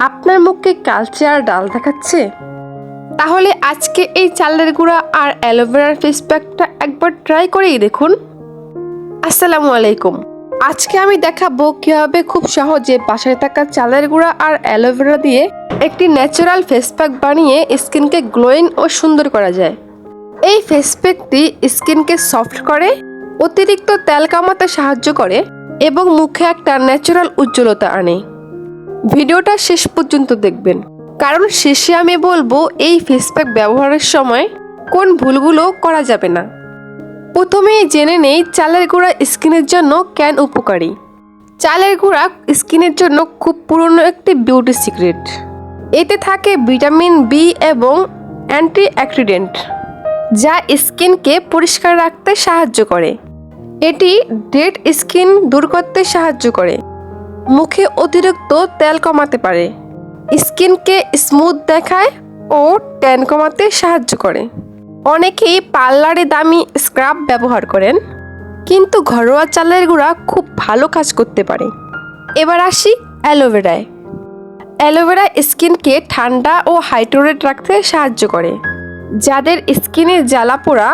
আপনার মুখে কালচে আর ডাল দেখাচ্ছে? তাহলে আজকে এই চালের গুঁড়া আর অ্যালোভেরার ফেস প্যাকটা একবার ট্রাই করেই দেখুন। আসসালামু আলাইকুম। আজকে আমি দেখাবো কিভাবে খুব সহজে বাসায় থাকা চালের গুঁড়া আর অ্যালোভেরা দিয়ে একটি ন্যাচারাল ফেস প্যাক বানিয়ে স্কিনকে গ্লোয়িং ও সুন্দর করা যায়। এই ফেস প্যাকটি স্কিনকে সফট করে, অতিরিক্ত তেল কামাতে সাহায্য করে এবং মুখে একটা ন্যাচারাল উজ্জ্বলতা আনে। ভিডিওটা শেষ পর্যন্ত দেখবেন, কারণ শেষে আমি বলবো এই ফেস প্যাক ব্যবহারের সময় কোন ভুলগুলো করা যাবে না। প্রথমেই জেনে নেই চালের গুঁড়া স্কিনের জন্য কেন উপকারী। চালের গুঁড়া স্কিনের জন্য খুব পুরনো একটি বিউটি সিক্রেট। এতে থাকে ভিটামিন বি এবং অ্যান্টি অক্সিডেন্ট, যা স্কিনকে পরিষ্কার রাখতে সাহায্য করে। এটি ডেড স্কিন দূর করতে সাহায্য করে, মুখে অতিরিক্ত তেল কমাতে পারে, স্কিনকে স্মুথ দেখায় ও ট্যান কমাতে সাহায্য করে। অনেকেই পার্লারে দামি স্ক্রাব ব্যবহার করেন, কিন্তু ঘরোয়া চালের গুঁড়া খুব ভালো কাজ করতে পারে। এবার আসি অ্যালোভেরায়। অ্যালোভেরা স্কিনকে ঠান্ডা ও হাইড্রেটেড রাখতে সাহায্য করে। যাদের স্কিনে জ্বালা পোড়া,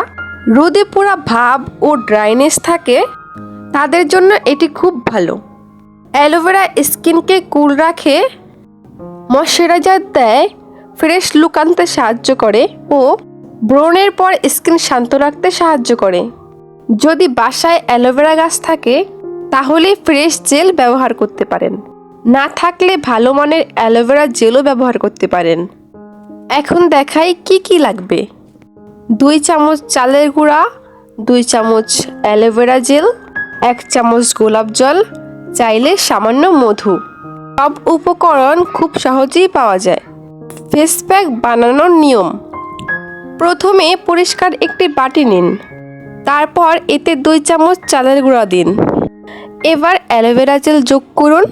রোদে পোড়া ভাব ও ড্রাইনেস থাকে, তাদের জন্য এটি খুব ভালো। অ্যালোভেরা স্কিনকে কুল রাখে, ময়শ্চারাইজার দেয়, ফ্রেশ লুক আনতে সাহায্য করে ও ব্রণের পর স্কিন শান্ত রাখতে সাহায্য করে। যদি বাসায় অ্যালোভেরা গাছ থাকে তাহলে ফ্রেশ জেল ব্যবহার করতে পারেন, না থাকলে ভালো মানের অ্যালোভেরা জেলও ব্যবহার করতে পারেন। এখন দেখাই কি কি লাগবে। 2 চামচ চালের গুঁড়া, 2 চামচ অ্যালোভেরা জেল, 1 চামচ গোলাপ জল, চাইলে সামান্য মধু। সব উপকরণ খুব সহজেই পাওয়া যায়। ফেস প্যাক বানানোর নিয়ম: প্রথমে পরিষ্কার একটি বাটি নিন, তারপর এতে 2 চামচ চালের গুঁড়া দিন। এবার অ্যালোভেরা জেল যোগ করুন,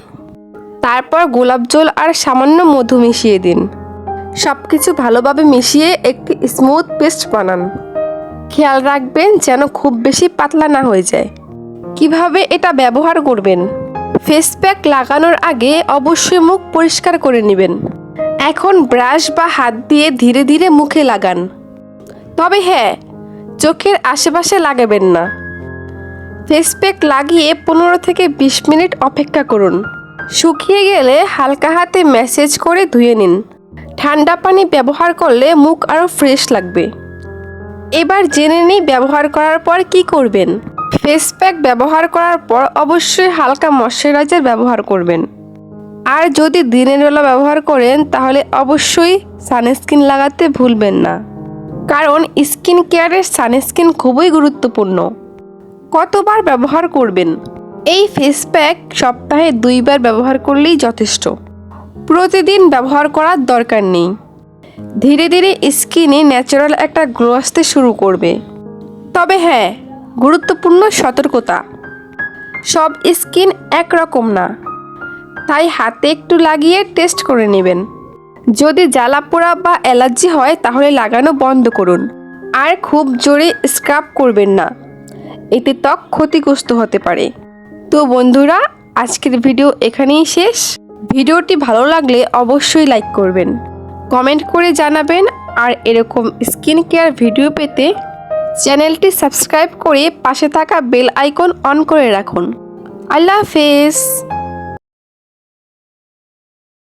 তারপর গোলাপ জল আর সামান্য মধু মিশিয়ে দিন। সব কিছু ভালোভাবে মিশিয়ে একটি স্মুথ পেস্ট বানান। খেয়াল রাখবেন যেন খুব বেশি পাতলা না হয়ে যায়। কিভাবে এটা ব্যবহার করবেন: ফেস প্যাক লাগানোর আগে অবশ্যই মুখ পরিষ্কার করে নেবেন। এখন ব্রাশ বা হাত দিয়ে ধীরে ধীরে মুখে লাগান, তবে হ্যাঁ, চোখের আশেপাশে লাগাবেন না। ফেস প্যাক লাগিয়ে 15 থেকে 20 মিনিট অপেক্ষা করুন। শুকিয়ে গেলে হালকা হাতে ম্যাসেজ করে ধুয়ে নিন। ঠান্ডা পানি ব্যবহার করলে মুখ আরও ফ্রেশ লাগবে। এবার জেনে নিই ব্যবহার করার পর কি করবেন। ফেস প্যাক ব্যবহার করার পর অবশ্যই হালকা ময়শ্চারাইজার ব্যবহার করবেন। আর যদি দিনের বেলা ব্যবহার করেন তাহলে অবশ্যই সানস্ক্রিন লাগাতে ভুলবেন না, কারণ স্কিন কেয়ারের সানস্ক্রিন খুবই গুরুত্বপূর্ণ। কতবার ব্যবহার করবেন? এই ফেস প্যাক সপ্তাহে 2 বার ব্যবহার করলেই যথেষ্ট। প্রতিদিন ব্যবহার করার দরকার নেই। ধীরে ধীরে স্কিনে ন্যাচারাল একটা গ্লো আসতে শুরু করবে। তবে হ্যাঁ, গুরুত্বপূর্ণ সতর্কতা: সব স্কিন একরকম না, তাই হাতে একটু লাগিয়ে টেস্ট করে নেবেন। যদি জ্বালা পোড়া বা অ্যালার্জি হয় তাহলে লাগানো বন্ধ করুন। আর খুব জোরে স্ক্রাব করবেন না, এতে ত্বক ক্ষতিগ্রস্ত হতে পারে। তো বন্ধুরা, আজকের ভিডিও এখানেই শেষ। ভিডিওটি ভালো লাগলে অবশ্যই লাইক করবেন, কমেন্ট করে জানাবেন, আর এরকম স্কিন কেয়ার ভিডিও পেতে চ্যানেলটি সাবস্ক্রাইব করে পাশে থাকা বেল আইকন অন করে রাখুন। আল্লাহ হাফেজ।